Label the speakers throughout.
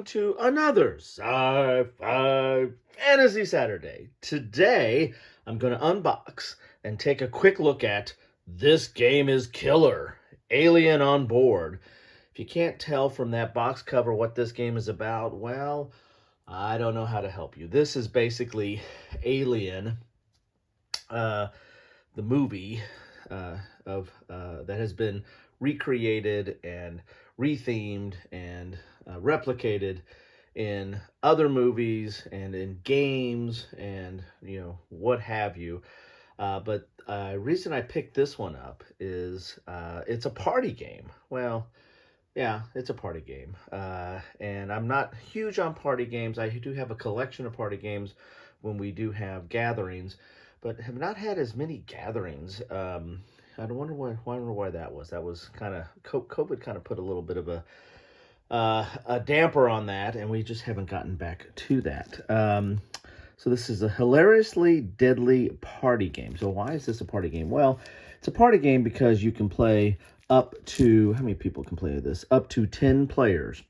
Speaker 1: to another Sci-Fi Fantasy Saturday. Today, I'm going to unbox and take a quick look at This Game is Killer, Alien on Board. If you can't tell from that box cover what this game is about, well, I don't know how to help you. This is basically Alien, the movie that has been recreated and rethemed and replicated in other movies and in games and what have you. But the reason I picked this one up is it's a party game. Well, yeah, it's a party game. And I'm not huge on party games. I do have a collection of party games when we do have gatherings, but have not had as many gatherings. I wonder why that was. That was kind of COVID kind of put a little bit of a damper on that, and we just haven't gotten back to that. So this is a hilariously deadly party game. So why is this a party game? Well, it's a party game because you can play up to, how many people can play this? Up to 10 players.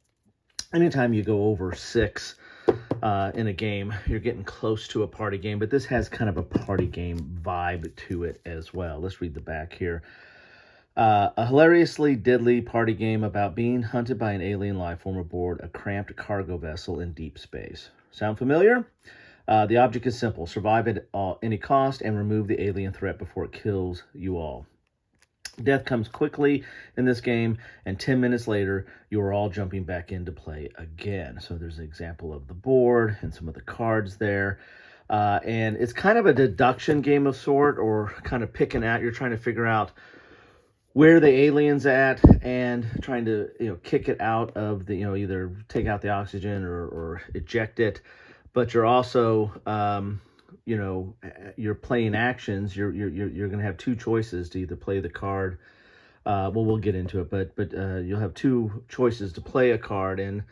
Speaker 1: Anytime you go over 6 in a game, you're getting close to a party game, but this has kind of a party game vibe to it as well. Let's read the back here. A hilariously deadly party game about being hunted by an alien life form aboard a cramped cargo vessel in deep space. Sound familiar? The object is simple. Survive at any cost and remove the alien threat before it kills you all. Death comes quickly in this game, and 10 minutes later, you are all jumping back in to play again. So there's an example of the board and some of the cards there. And it's kind of a deduction game of sort, or kind of picking out. You're trying to figure out where the alien's at and trying to kick it out of the, either take out the oxygen or eject it. But you're also you're playing actions. You're going to have 2 choices to either play the card. We'll get into it, but you'll have 2 choices to play a card, and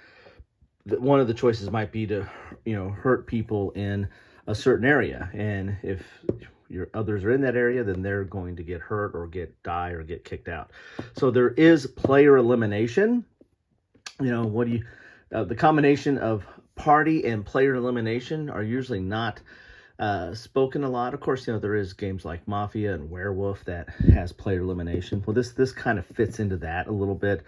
Speaker 1: one of the choices might be to hurt people in a certain area, and if your others are in that area, then they're going to get hurt or die or get kicked out. So there is player elimination. The combination of party and player elimination are usually not spoken a lot. Of course, there is games like Mafia and Werewolf that has player elimination. Well, this kind of fits into that a little bit.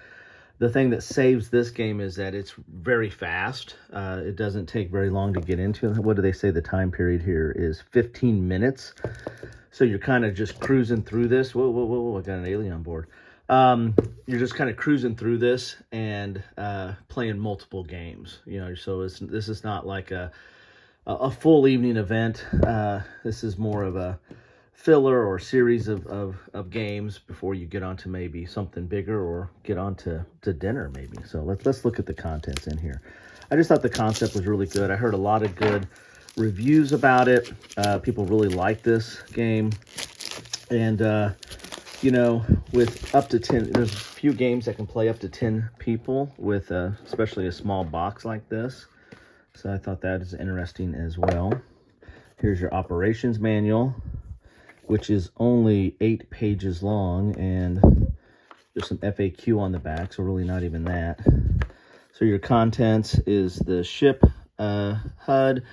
Speaker 1: The thing that saves this game is that it's very fast. It doesn't take very long to get into. What do they say the time period here is? 15 minutes. So you're kind of just cruising through this. Whoa, I got an alien on board. You're just kind of cruising through this and playing multiple games. So this is not like a full evening event. This is more of a filler or series of games before you get onto maybe something bigger or get onto dinner maybe. So let's look at the contents in here. I just thought the concept was really good. I heard a lot of good reviews about it. People really like this game. And, with up to 10, there's a few games that can play up to 10 people with especially a small box like this. So I thought that is interesting as well. Here's your operations manual, which is only 8 pages long, and there's some FAQ on the back, so really not even that. So your contents is the ship HUD,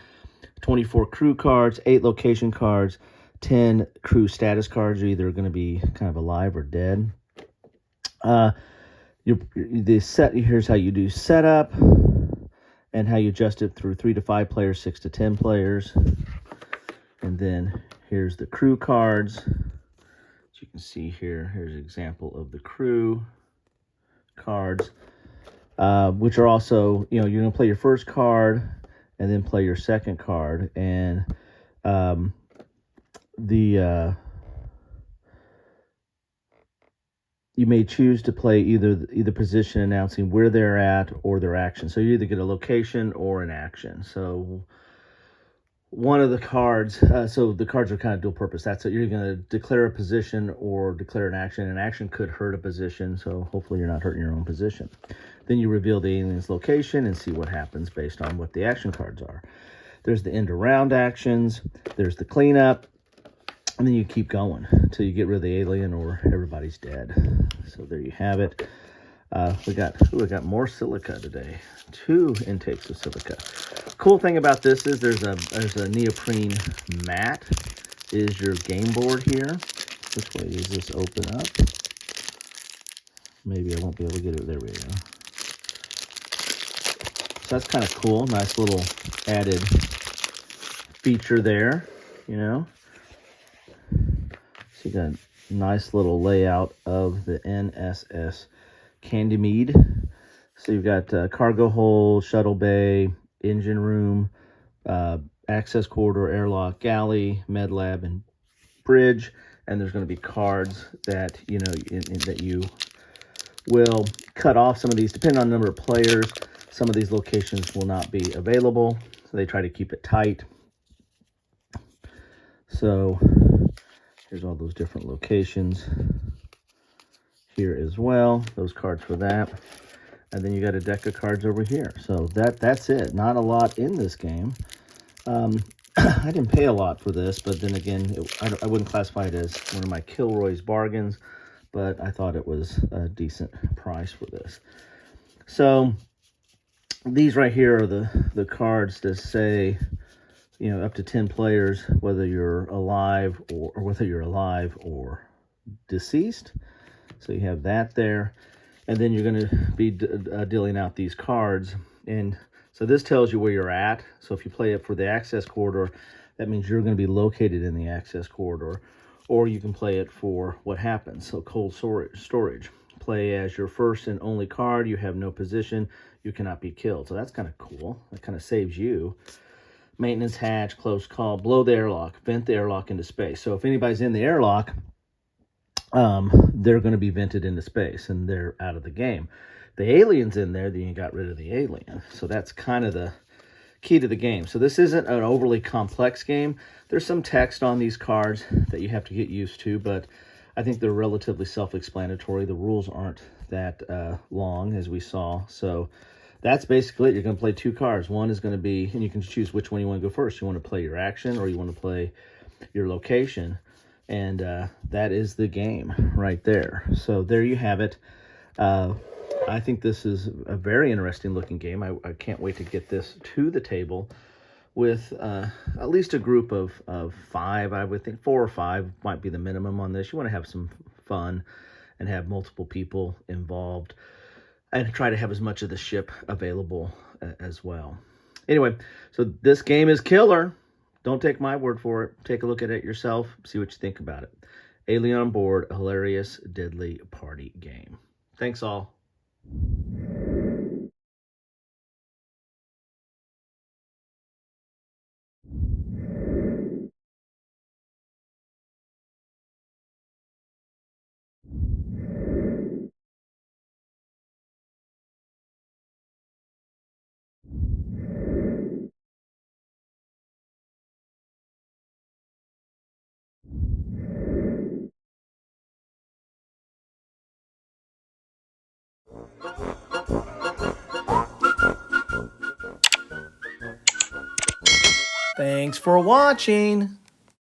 Speaker 1: 24 crew cards, 8 location cards, 10 crew status cards. Are either going to be kind of alive or dead. Here's how you do setup, and how you adjust it through 3 to 5 players, 6 to 10 players. And then here's the crew cards. As you can see here, here's an example of the crew cards, which are also, you're going to play your first card and then play your second card. And you may choose to play either position announcing where they're at or their action. So you either get a location or an action. So one of the cards, so the cards are kind of dual purpose. That's it. You're going to declare a position or declare an action. An action could hurt a position, so hopefully you're not hurting your own position. Then you reveal the alien's location and see what happens based on what the action cards are. There's the end around actions. There's the cleanup. And then you keep going until you get rid of the alien or everybody's dead. So there you have it. We got more silica today. 2 intakes of silica. Cool thing about this is there's a neoprene mat. Is your game board here? Which way does this open up? Maybe I won't be able to get it. There we go. So that's kind of cool. Nice little added feature there, you know. So you got a nice little layout of the NSS Ganymede. So you've got cargo hold, shuttle bay, engine room, access corridor, airlock, galley, med lab, and bridge. And there's going to be cards that that you will cut off. Some of these, depending on the number of players, some of these locations will not be available. So they try to keep it tight. So here's all those different locations here as well. Those cards for that. And then you got a deck of cards over here. So that's it. Not a lot in this game. I didn't pay a lot for this, but then again, I wouldn't classify it as one of my Kilroy's bargains, but I thought it was a decent price for this. So these right here are the cards that say, up to 10 players, whether you're alive or deceased. So you have that there. And then you're going to be dealing out these cards. And so this tells you where you're at. So if you play it for the access corridor, that means you're going to be located in the access corridor. Or you can play it for what happens. So cold storage. Play as your first and only card. You have no position. You cannot be killed. So that's kind of cool. That kind of saves you. Maintenance hatch, close call, blow the airlock, vent the airlock into space. So if anybody's in the airlock, they're going to be vented into space and they're out of the game. The alien's in there, then you got rid of the alien. So that's kind of the key to the game. So this isn't an overly complex game. There's some text on these cards that you have to get used to, but I think they're relatively self-explanatory. The rules aren't that long, as we saw. So that's basically it. You're going to play 2 cards. One is going to be, and you can choose which one you want to go first. You want to play your action or you want to play your location. And that is the game right there. So there you have it. I think this is a very interesting looking game. I can't wait to get this to the table with at least a group of 5. I would think 4 or 5 might be the minimum on this. You want to have some fun and have multiple people involved and try to have as much of the ship available as well. Anyway, so this game is killer. Don't take my word for it. Take a look at it yourself. See what you think about it. Alien on Board, a hilarious, deadly party game. Thanks all.
Speaker 2: Thanks for watching.